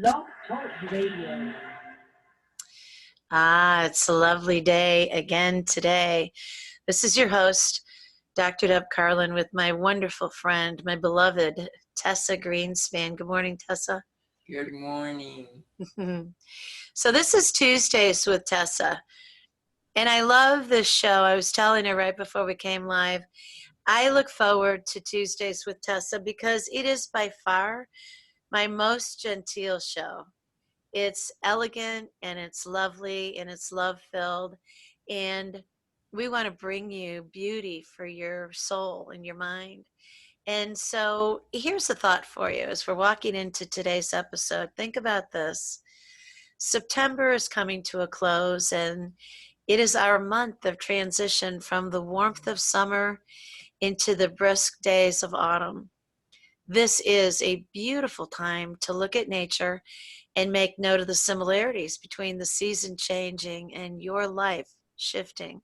Blog Talk Radio. It's a lovely day again today. This is your host, Dr. Deb Carlin, with my wonderful friend, my beloved Tessa Greenspan. Good morning, Tessa. Good morning. So this is Tuesdays with Tessa. And I love this show. I was telling her right before we came live, I look forward to Tuesdays with Tessa because it is by far my most genteel show. It's elegant and it's lovely and it's love-filled. And we want to bring you beauty for your soul and your mind. And so here's a thought for you as we're walking into today's episode. Think about this. September is coming to a close, and it is our month of transition from the warmth of summer into the brisk days of autumn. This is a beautiful time to look at nature and make note of the similarities between the season changing and your life shifting.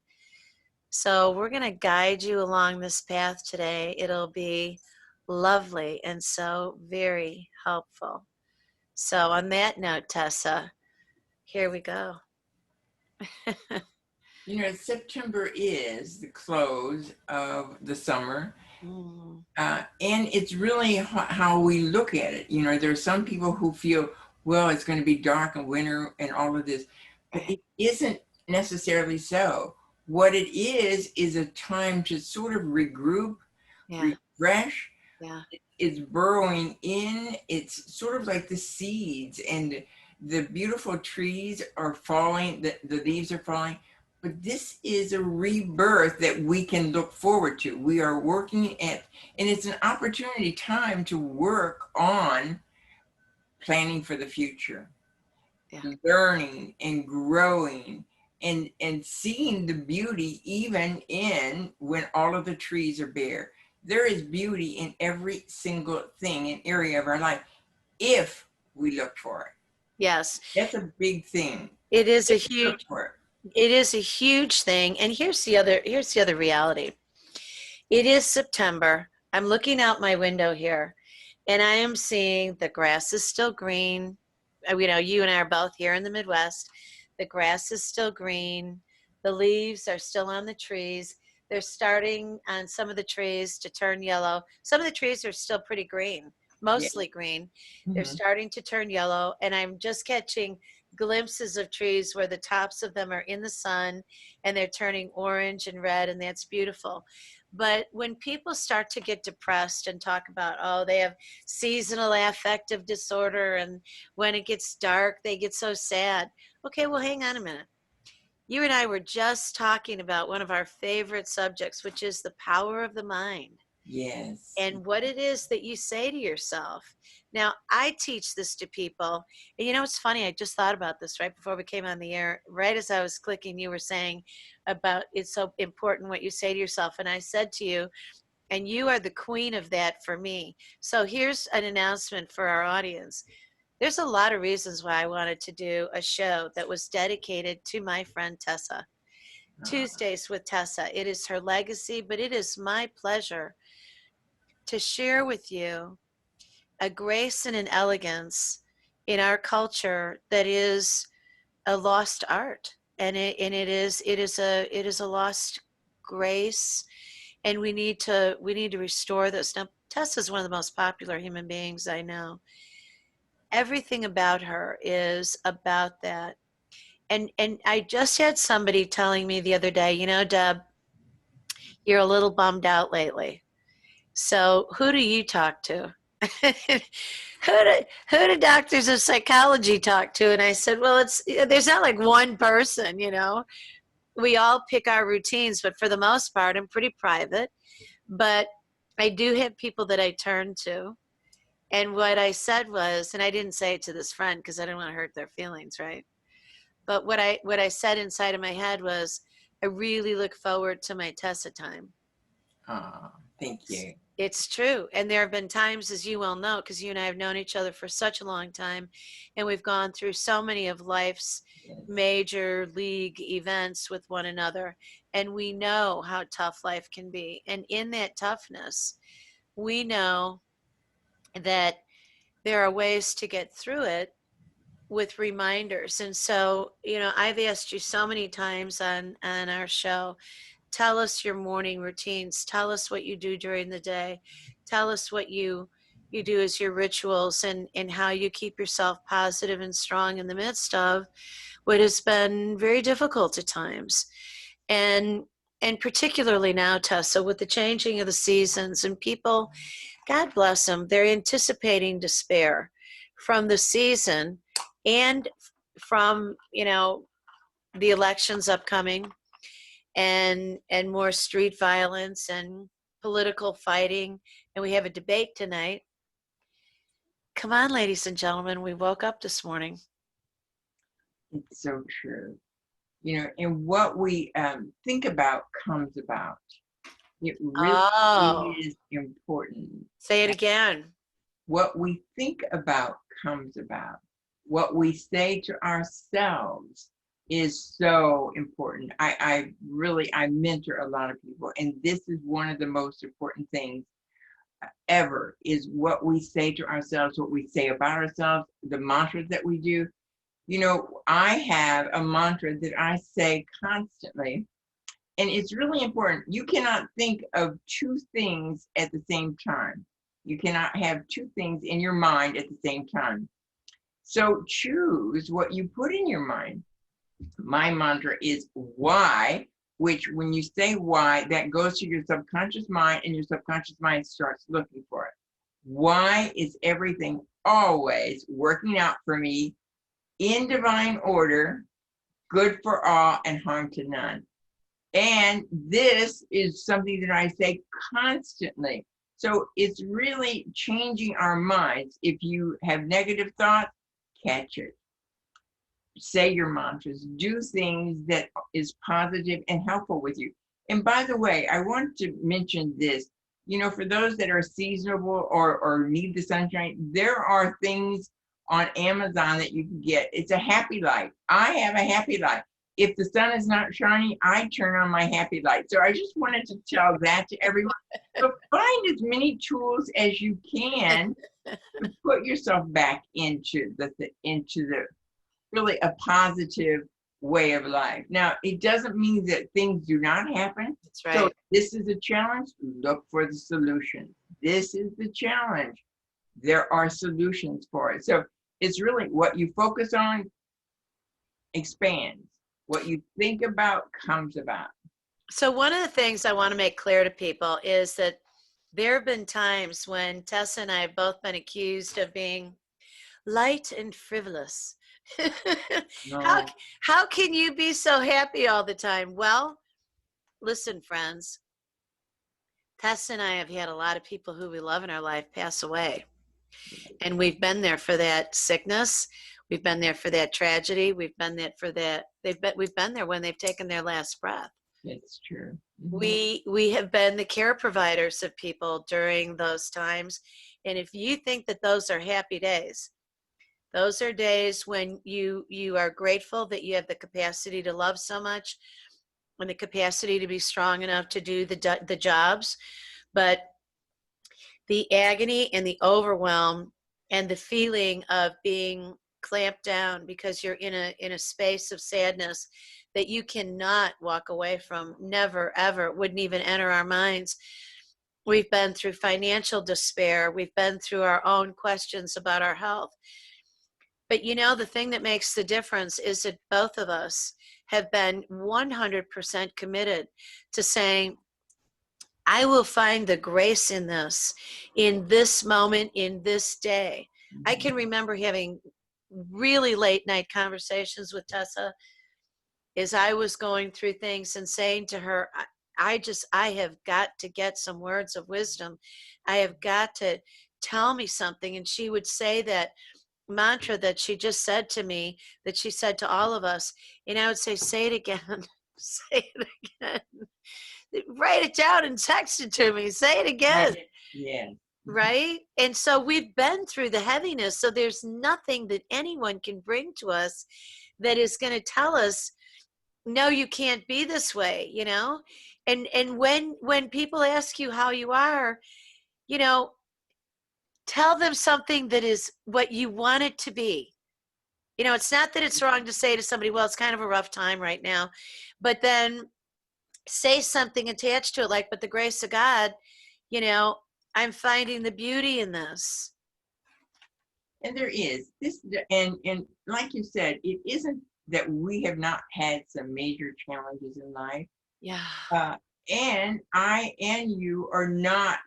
So we're going to guide you along this path today. It'll be lovely and so very helpful. So on that note, Tessa, here we go. September is the close of the summer. And it's really how we look at it. There are some people who feel, well, it's going to be dark and winter and all of this, but it isn't necessarily so. What it is a time to sort of regroup, refresh. Yeah. It's burrowing in. It's sort of like the seeds, and the beautiful trees are falling, the leaves are falling. But this is a rebirth that we can look forward to. We are working at, and it's an opportunity time to work on planning for the future, learning and growing and seeing the beauty even in when all of the trees are bare. There is beauty in every single thing and area of our life if we look for it. Yes. That's a big thing. It is a huge thing. And here's the other reality. It is September. I'm looking out my window here and I am seeing the grass is still green. You and I are both here in the Midwest. The grass is still green. The leaves are still on the trees. They're starting on some of the trees to turn yellow. Some of the trees are still pretty green, mostly green. Mm-hmm. They're starting to turn yellow, and I'm just catching glimpses of trees where the tops of them are in the sun and they're turning orange and red, and that's beautiful. But when people start to get depressed and talk about, they have seasonal affective disorder, and when it gets dark, they get so sad. Okay, well, hang on a minute. You and I were just talking about one of our favorite subjects, which is the power of the mind. Yes. And what it is that you say to yourself. Now, I teach this to people. And it's funny, I just thought about this right before we came on the air. Right as I was clicking, you were saying about it's so important what you say to yourself. And I said to you, and you are the queen of that for me. So here's an announcement for our audience. There's a lot of reasons why I wanted to do a show that was dedicated to my friend Tessa. Tuesdays with Tessa. It is her legacy, but it is my pleasure to share with you a grace and an elegance in our culture that is a lost art, and it is a lost grace, and we need to restore this. Now, Tessa is one of the most popular human beings I know. Everything about her is about that. And I just had somebody telling me the other day, Deb, you're a little bummed out lately. So who do you talk to? who do doctors of psychology talk to? And I said, well, there's not like one person, We all pick our routines, but for the most part, I'm pretty private. But I do have people that I turn to. And what I said was, and I didn't say it to this friend because I didn't want to hurt their feelings, right? But what I said inside of my head was, I really look forward to my Tessa time. Thank you. It's true. And there have been times, as you well know, because you and I have known each other for such a long time, and we've gone through so many of life's major league events with one another, and we know how tough life can be. And in that toughness, we know that there are ways to get through it with reminders. And so, I've asked you so many times on our show, tell us your morning routines, tell us what you do during the day, tell us what you do as your rituals, and how you keep yourself positive and strong in the midst of what has been very difficult at times. And particularly now, Tessa, with the changing of the seasons, and people, God bless them, they're anticipating despair from the season and from, the elections upcoming, and more street violence and political fighting. And we have a debate tonight. Come on, ladies and gentlemen, we woke up this morning. It's so true. And what we think about comes about. It really is important. Say it again. What we think about comes about. What we say to ourselves is so important. I mentor a lot of people, and this is one of the most important things ever, is what we say to ourselves, what we say about ourselves, the mantras that we do. I have a mantra that I say constantly, and it's really important. You cannot think of two things at the same time. You cannot have two things in your mind at the same time. So choose what you put in your mind. My mantra is why, which when you say why, that goes to your subconscious mind, and your subconscious mind starts looking for it. Why is everything always working out for me in divine order, good for all and harm to none? And this is something that I say constantly. So it's really changing our minds. If you have negative thoughts, catch it. Say your mantras, do things that is positive and helpful with you. And by the way, I want to mention this, for those that are seasonable or need the sunshine, there are things on Amazon that you can get. It's a happy light. I have a happy light. If the sun is not shining, I turn on my happy light. So I just wanted to tell that to everyone. So find as many tools as you can to put yourself back into the really a positive way of life. Now, it doesn't mean that things do not happen. That's right. So this is a challenge. Look for the solution. This is the challenge. There are solutions for it. So it's really what you focus on expands. What you think about comes about. So one of the things I want to make clear to people is that there have been times when Tessa and I have both been accused of being light and frivolous. No. How can you be so happy all the time? Well, listen, friends, Tessa and I have had a lot of people who we love in our life pass away. And we've been there for that sickness. We've been there for that tragedy. We've been there for that. We've been there when they've taken their last breath. It's true. We have been the care providers of people during those times. And if you think that those are happy days, those are days when you are grateful that you have the capacity to love so much and the capacity to be strong enough to do the jobs. But the agony and the overwhelm and the feeling of being clamped down because you're in a space of sadness that you cannot walk away from, never, ever, wouldn't even enter our minds. We've been through financial despair. We've been through our own questions about our health. But the thing that makes the difference is that both of us have been 100% committed to saying, I will find the grace in this moment, in this day. I can remember having really late night conversations with Tessa as I was going through things and saying to her, I have got to get some words of wisdom. I have got to tell me something. And she would say that mantra that she just said to me, that she said to all of us. And I would say it again, say it again. Write it down and text it to me. Say it again. Yeah. Right? And so we've been through the heaviness. So there's nothing that anyone can bring to us that is going to tell us, no, you can't be this way, And when people ask you how you are, tell them something that is what you want it to be. You know, it's not that it's wrong to say to somebody, well, it's kind of a rough time right now, but then say something attached to it, like, but the grace of God, you know, I'm finding the beauty in this. And there is this, and like you said, it isn't that we have not had some major challenges in life. Yeah. Uh, and I and you are not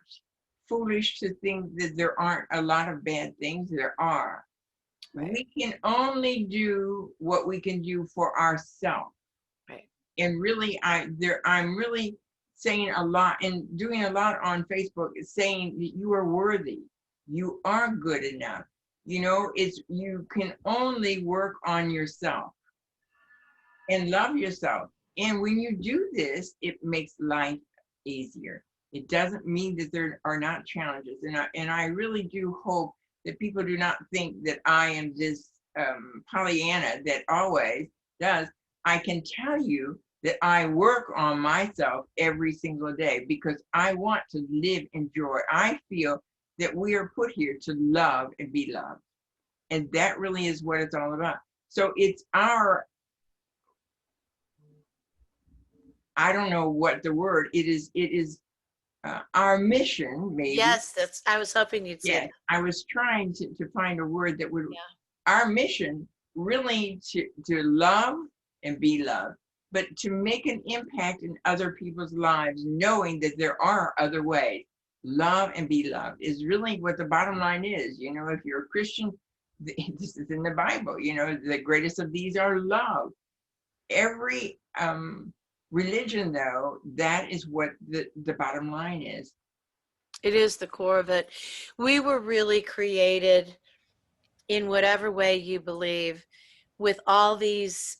foolish to think that there aren't a lot of bad things. There are. Right. We can only do what we can do for ourselves. Right. And really, I'm really saying a lot and doing a lot on Facebook, is saying that you are worthy. You are good enough. You know, it's, you can only work on yourself and love yourself. And when you do this, it makes life easier. It doesn't mean that there are not challenges. And I really do hope that people do not think that I am this Pollyanna that always does. I can tell you that I work on myself every single day because I want to live in joy. I feel that we are put here to love and be loved. And that really is what it's all about. So it's our, I don't know what the word, it is our mission, maybe. Yes, that's, I was hoping you'd say Yeah, that. I was trying to find a word that would, Yeah. our mission really to love and be loved, but to make an impact in other people's lives, knowing that there are other ways. Love and be loved is really what the bottom line is. You know, if you're a Christian, this is in the Bible, you know, the greatest of these are love. Every religion, though, that is what the bottom line is. It is the core of it. We were really created, in whatever way you believe, with all these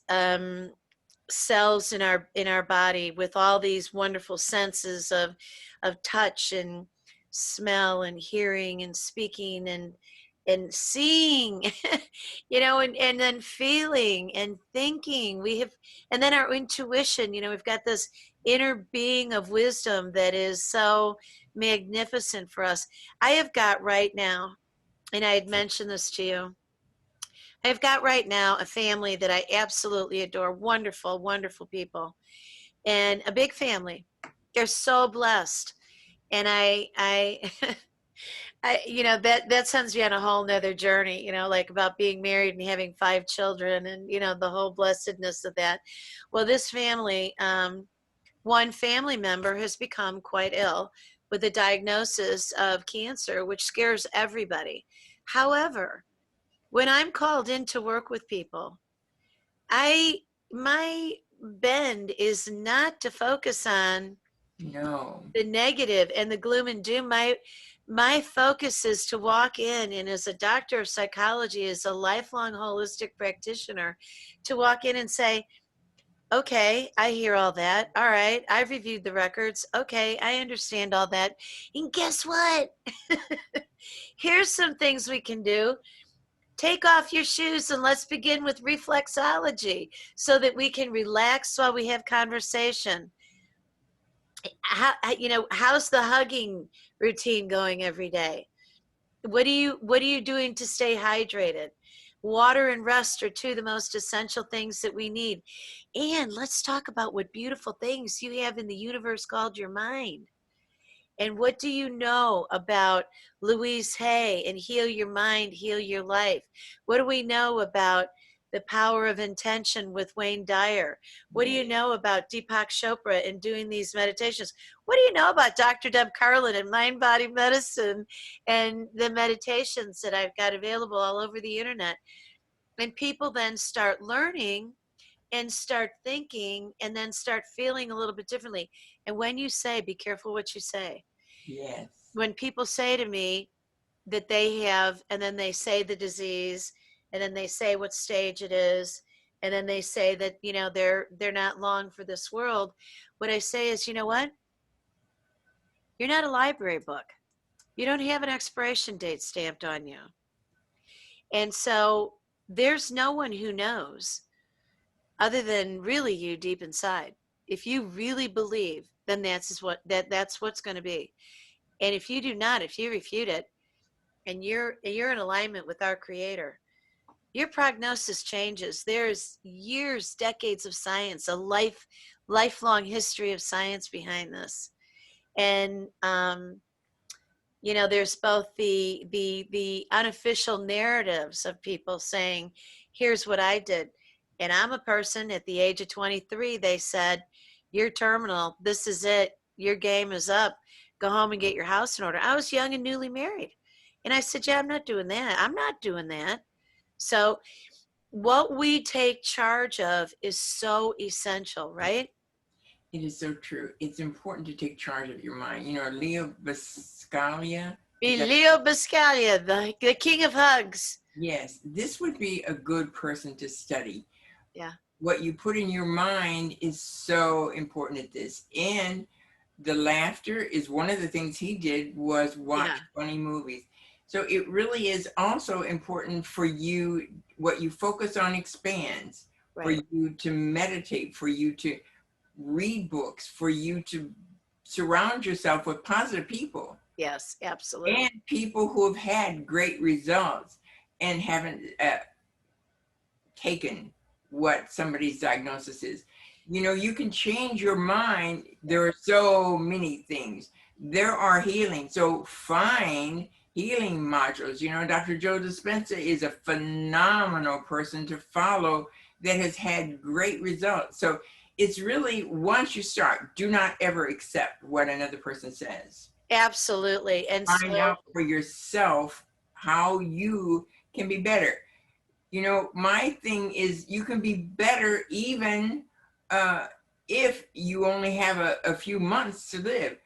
cells in our body, with all these wonderful senses of touch and smell and hearing and speaking and seeing, you know, and then feeling and thinking. We have, and then our intuition, you know, we've got this inner being of wisdom that is so magnificent for us. I have got right now, and I had mentioned this to you, I've got right now a family that I absolutely adore. Wonderful, wonderful people, and a big family. They're so blessed. And you know, that sends me on a whole nother journey, you know, like about being married and having 5 children and, you know, the whole blessedness of that. Well, this family, one family member has become quite ill with a diagnosis of cancer, which scares everybody. However, when I'm called in to work with people, I my bend is not to focus on No. the negative and the gloom and doom. My focus is to walk in, and as a doctor of psychology, as a lifelong holistic practitioner, to walk in and say, okay, I hear all that. All right, I've reviewed the records. Okay, I understand all that. And guess what? Here's some things we can do. Take off your shoes and let's begin with reflexology so that we can relax while we have conversation. You know, how's the hugging routine going every day? What are you doing to stay hydrated? Water and rest are 2 of the most essential things that we need. And let's talk about what beautiful things you have in the universe called your mind. And what do you know about Louise Hay and Heal Your Mind, Heal Your Life? What do we know about the power of intention with Wayne Dyer? What do you know about Deepak Chopra and doing these meditations? What do you know about Dr. Deb Carlin and mind body medicine and the meditations that I've got available all over the internet? And people then start learning and start thinking and then start feeling a little bit differently. And when you say, be careful what you say. Yes. When people say to me that they have, and then they say the disease, and then they say what stage it is, and then they say that, you know, they're not long for this world, what I say is, you know what? You're not a library book. You don't have an expiration date stamped on you. And so there's no one who knows other than really you deep inside. If you really believe, then that's what's going to be. And if you do not, if you refute it, and you're in alignment with our creator, your prognosis changes. There's years, decades of science, a lifelong history of science behind this. And there's both the unofficial narratives of people saying, here's what I did. And I'm a person at the age of 23, they said, you're terminal, this is it, your game is up, go home and get your house in order. I was young and newly married, and I said, yeah, I'm not doing that. So what we take charge of is so essential, right? It is so true. It's important to take charge of your mind. Leo Biscaglia. Leo Biscaglia, the king of hugs. Yes, this would be a good person to study. Yeah. What you put in your mind is so important at this. And the laughter is one of the things he did, was watch funny movies. So it really is also important for you, what you focus on expands, for you to meditate, for you to read books, for you to surround yourself with positive people. Yes, absolutely. And people who have had great results and haven't taken what somebody's diagnosis is. You can change your mind. There are so many things. There are healing. So find healing modules. Dr. Joe Dispenza is a phenomenal person to follow that has had great results. So it's really, once you start, do not ever accept what another person says. Absolutely. And find out for yourself how you can be better. My thing is, you can be better even if you only have a few months to live.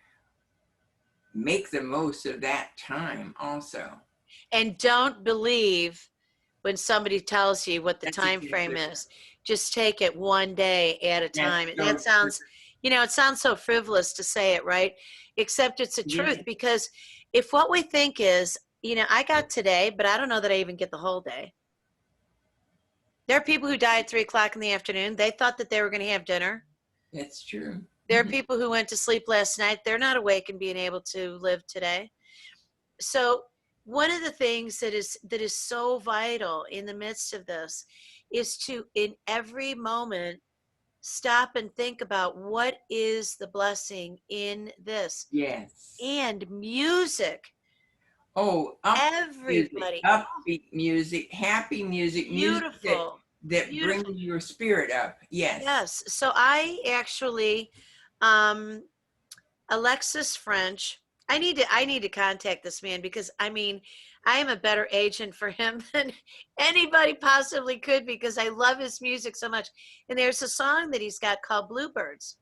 Make the most of that time also. And don't believe when somebody tells you what the time frame is. Just take it one day at a time. That sounds, it sounds so frivolous to say it, right? Except it's the truth, because if what we think is, I got today, but I don't know that I even get the whole day. There are people who die at 3 o'clock in the afternoon. They thought that they were going to have dinner. That's true. There are people who went to sleep last night. They're not awake and being able to live today. So one of the things that is so vital in the midst of this is to, in every moment, stop and think about what is the blessing in this. Yes. And music. Oh, everybody. Upbeat music, happy music, Beautiful. Music that brings your spirit up. Yes. Yes. So I actually, Alexis French, I need to contact this man, because I am a better agent for him than anybody possibly could, because I love his music so much. And there's a song that he's got called Bluebirds.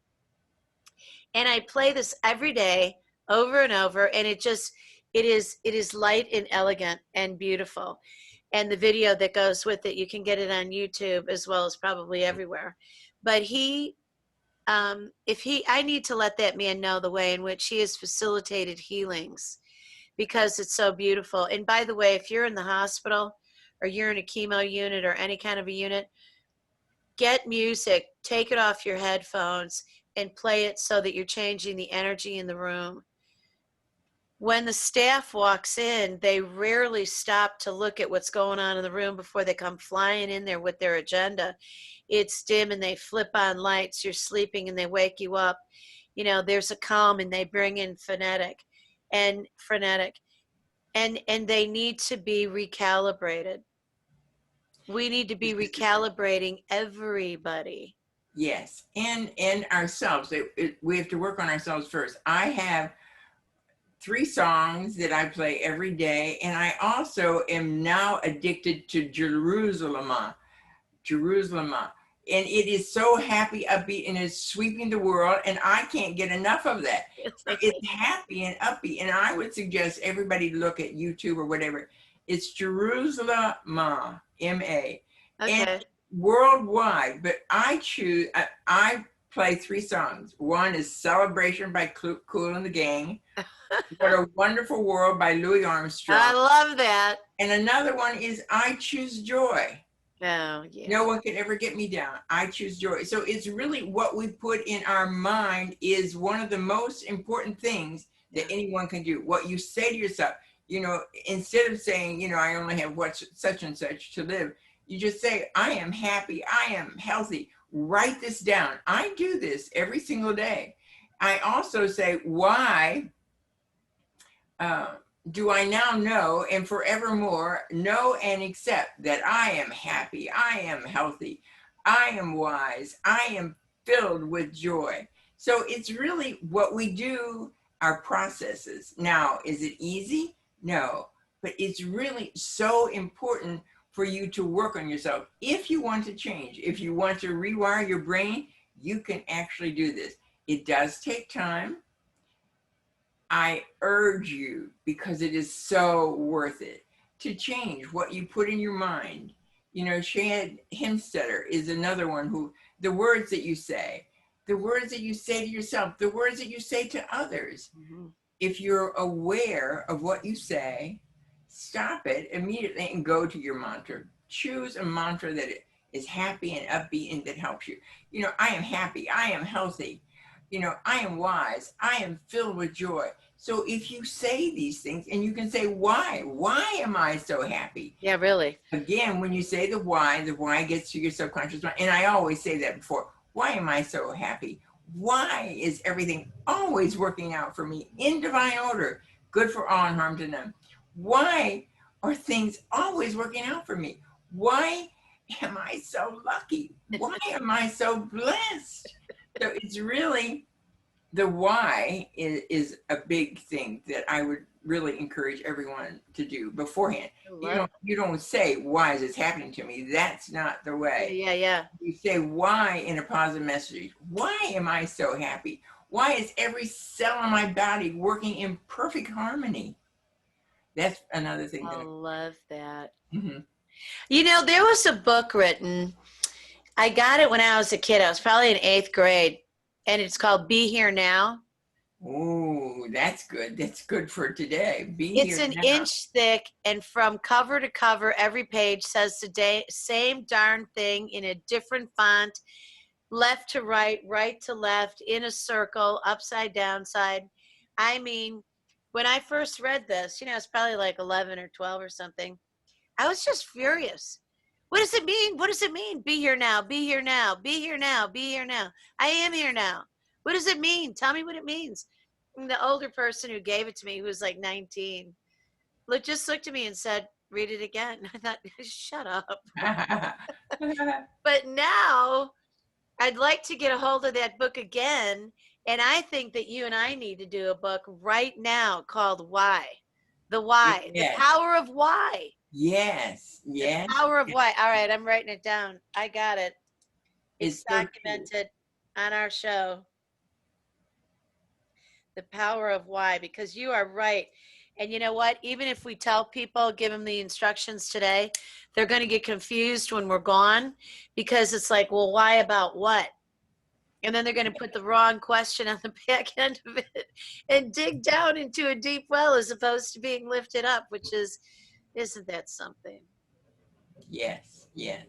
And I play this every day over and over, and it is light and elegant and beautiful. And the video that goes with it, you can get it on YouTube as well as probably everywhere. But I need to let that man know the way in which he has facilitated healings, because it's so beautiful. And by the way, if you're in the hospital or you're in a chemo unit or any kind of a unit, get music, take it off your headphones and play it so that you're changing the energy in the room. When the staff walks in, they rarely stop to look at what's going on in the room before they come flying in there with their agenda. It's dim and they flip on lights, you're sleeping and they wake you up. There's a calm and they bring in frenetic. And they need to be recalibrated. We need to be recalibrating everybody. Yes, and ourselves. We have to work on ourselves first. I have 3 songs that I play every day, and I also am now addicted to Jerusalem. And it is so happy, upbeat, and is sweeping the world, and I can't get enough of that. It's happy and upbeat, and I would suggest everybody look at YouTube or whatever. It's Jerusalem, M-A. Okay. And worldwide, but I play 3 songs. One is Celebration by Kool and the Gang. What a Wonderful World by Louis Armstrong. I love that. And another one is I Choose Joy. Oh, yeah. No one can ever get me down. I choose joy. So it's really what we put in our mind is one of the most important things that anyone can do. What you say to yourself, instead of saying, I only have such and such to live, You just say, I am happy, I am healthy. Write this down. I do this every single day. I also say, why uh, do I now know and forevermore know and accept that I am happy, I am healthy, I am wise, I am filled with joy. So it's really what we do, our processes. Now, is it easy? No, but it's really so important for you to work on yourself. If you want to change, if you want to rewire your brain, you can actually do this. It does take time. I urge you, because it is so worth it, to change what you put in your mind. You know, Shad Hemstetter is another one who, the words that you say to yourself, the words that you say to others. Mhm. If you're aware of what you say, stop it immediately and go to your mantra. Choose a mantra that is happy and upbeat and that helps you. You know, I am happy, I am healthy, you know, I am wise, I am filled with joy. So if you say these things, and you can say, why am I so happy? Yeah, really. Again, when you say the why gets to your subconscious mind. And I always say that before, why am I so happy? Why is everything always working out for me in divine order, good for all and harm to none? Why are things always working out for me? Why am I so lucky? Why am I so blessed? So it's really, the why is a big thing that I would really encourage everyone to do beforehand. I love You don't say, why is this happening to me? That's not the it. way. Yeah. You say why in a positive message. Why am I so happy? Why is every cell in my body working in perfect harmony? That's another thing I that love that. Mhm. You know, there was a book written. I got it when I was a kid. I was probably in 8th grade, and it's called Be Here Now. Oh, that's good. That's good for today. Be It's here an now. inch thick, and from cover to cover, every page says the same darn thing in a different font, left to right, right to left, in a circle, upside down side. I mean, when I first read this, you know, it's probably like 11 or 12 or something. I was just furious. What does it mean? What does it mean? Be here now, be here now, be here now, be here now. I am here now. What does it mean? Tell me what it means. And the older person who gave it to me, who was like 19, just looked at me and said, read it again. I thought, shut up. But now I'd like to get a hold of that book again. And I think that you and I need to do a book right now called Why. The Why. The Yes, Power of Why. yes, The yes. Power of Why. All right, I'm writing it down. I got it. It's It's so true. documented on our show. The Power of Why, because you are right. And you know what? Even if we tell people, give them the instructions today, they're going to get confused when we're gone, because it's like, well, why about what? And then they're going to put the wrong question on the back end of it and dig down into a deep well as opposed to being lifted up, which is, isn't that something? Yes, yes.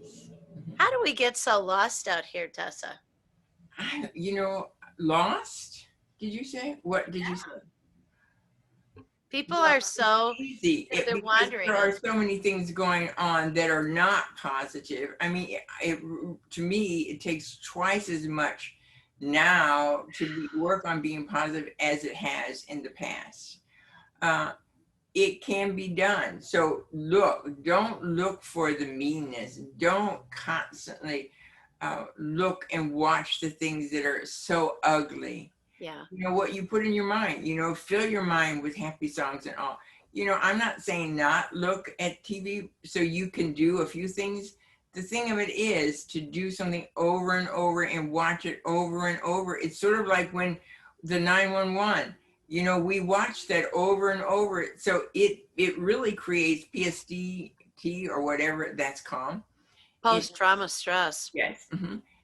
How do we get so lost out here, Tessa? You know, lost? Did you say? What did you say? People Well, are it's so, easy they're because wandering. there are so many things going on that are not positive. I mean, to me, it takes twice as much now to work on being positive as it has in the past. Uh, it can be done. So don't look for the meanness. Don't constantly look and watch the things that are so ugly. Yeah. You know what you put in your mind, you know, fill your mind with happy songs and all. You know, I'm not saying not look at TV so you can do a few things. The thing of it is to do something over and over and watch it over and over. It's sort of like when the 911, you know, we watch that over and over. So it really creates PSDT or whatever that's called. Post trauma stress. Yes.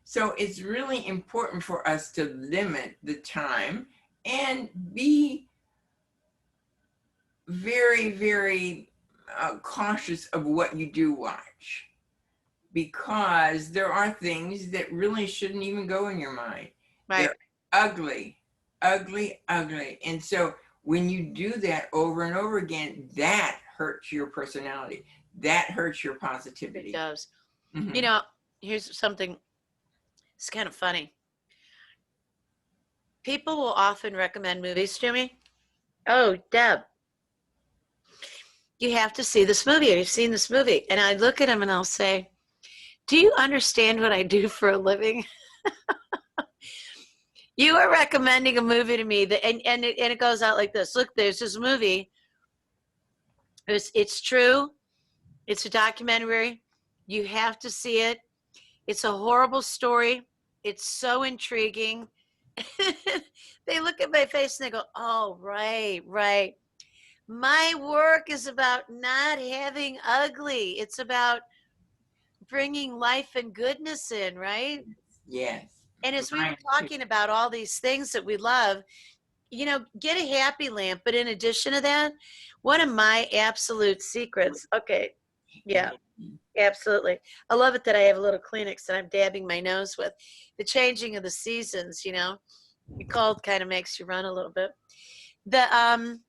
So it's really important for us to limit the time and be very, very cautious of what you do watch, because there are things that really shouldn't even go in your mind. Right. They're ugly, ugly, ugly. And so when you do that over and over again, that hurts your personality. That hurts your It positivity. does. Mhm. You know, here's something, it's kind of funny. People will often recommend movies to me. Oh, Deb, you have to see this movie. Have you seen this movie? And I look at them and I'll say, do you understand what I do for a living? You are recommending a movie to me that, and it goes out like this. Look, there's this movie. It's true. It's a documentary. You have to see it. It's a horrible story. It's so intriguing. They look at my face and they go, oh, right, right. My work is about not having ugly. It's about bringing life and goodness in, right? Yes. And as we were Mine too. talking about all these things that we love, get a happy lamp. But in addition to that, one of my absolute secrets, okay, yeah, absolutely. I love it that I have a little Kleenex that I'm dabbing my nose with. The changing of the seasons, the cold kind of makes you run a little bit. The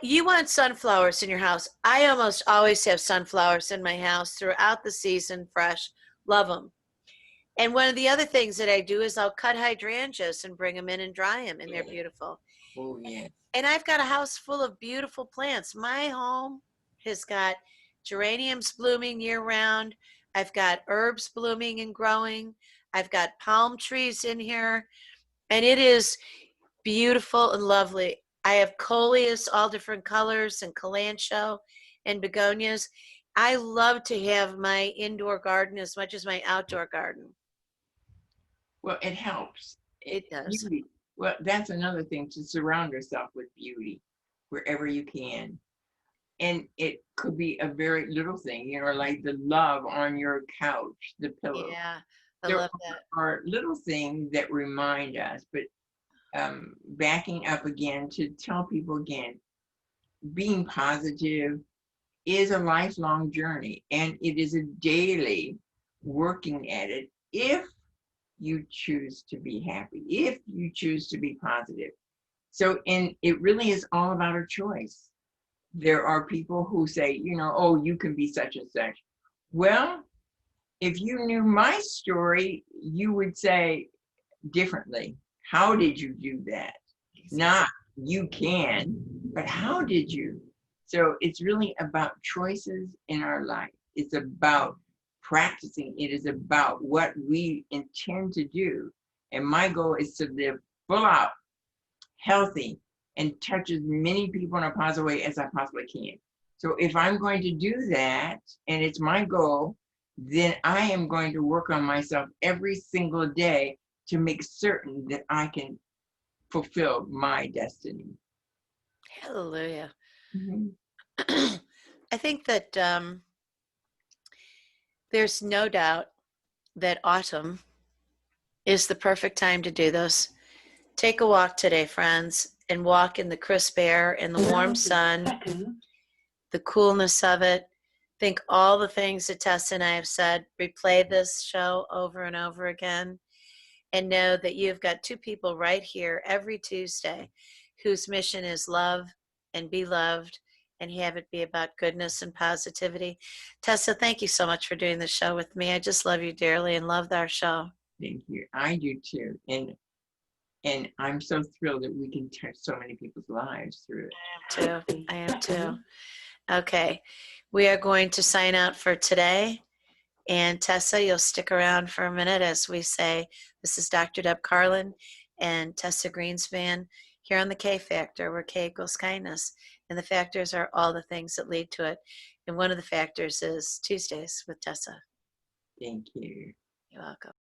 you want sunflowers in your house. I almost always have sunflowers in my house throughout the season, fresh. Love them. And one of the other things that I do is I'll cut hydrangeas and bring them in and dry them, and they're beautiful. Oh, yes. And I've got a house full of beautiful plants. My home has got geraniums blooming year round. I've got herbs blooming and growing. I've got palm trees in here, and it is beautiful and lovely. I have coleus, all different colors, and kalanchoe and begonias. I love to have my indoor garden as much as my outdoor garden. Well, it helps. It does. Beauty. Well, that's another thing, to surround yourself with beauty wherever you can. And it could be a very little thing, like the love on your couch, the pillow. Yeah, I There love that. are little things that remind us, but backing up again to tell people again, being positive is a lifelong journey, and it is a daily working at it if you choose to be happy, if you choose to be positive. So, and it really is all about a choice. There are people who say, oh, you can be such and such. Well, if you knew my story, you would say differently. How did you do that? Not you can, but how did you? So it's really about choices in our life. It's about practicing. It is about what we intend to do. And my goal is to live full out, healthy, and touch as many people in a positive way as I possibly can. So if I'm going to do that, and it's my goal, then I am going to work on myself every single day to make certain that I can fulfill my destiny. Hallelujah. Mhm. I think that there's no doubt that autumn is the perfect time to do this. Take a walk today, friends, and walk in the crisp air and the warm sun, the coolness of it. Think all the things that Tessa and I have said. Replay this show over and over again, and know that you've got two people right here every Tuesday whose mission is love and be loved and have it be about goodness and positivity. Tessa, thank you so much for doing the show with me. I just love you dearly and love our show. Thank you. I do too. And I'm so thrilled that we can touch so many people's lives through it. I am too. Okay. We are going to sign out for today. And Tessa, you'll stick around for a minute as we say, this is Dr. Deb Carlin and Tessa Greenspan here on the K Factor, where K equals kindness. And the factors are all the things that lead to it. And one of the factors is Tuesdays with Tessa. Thank you. You're welcome.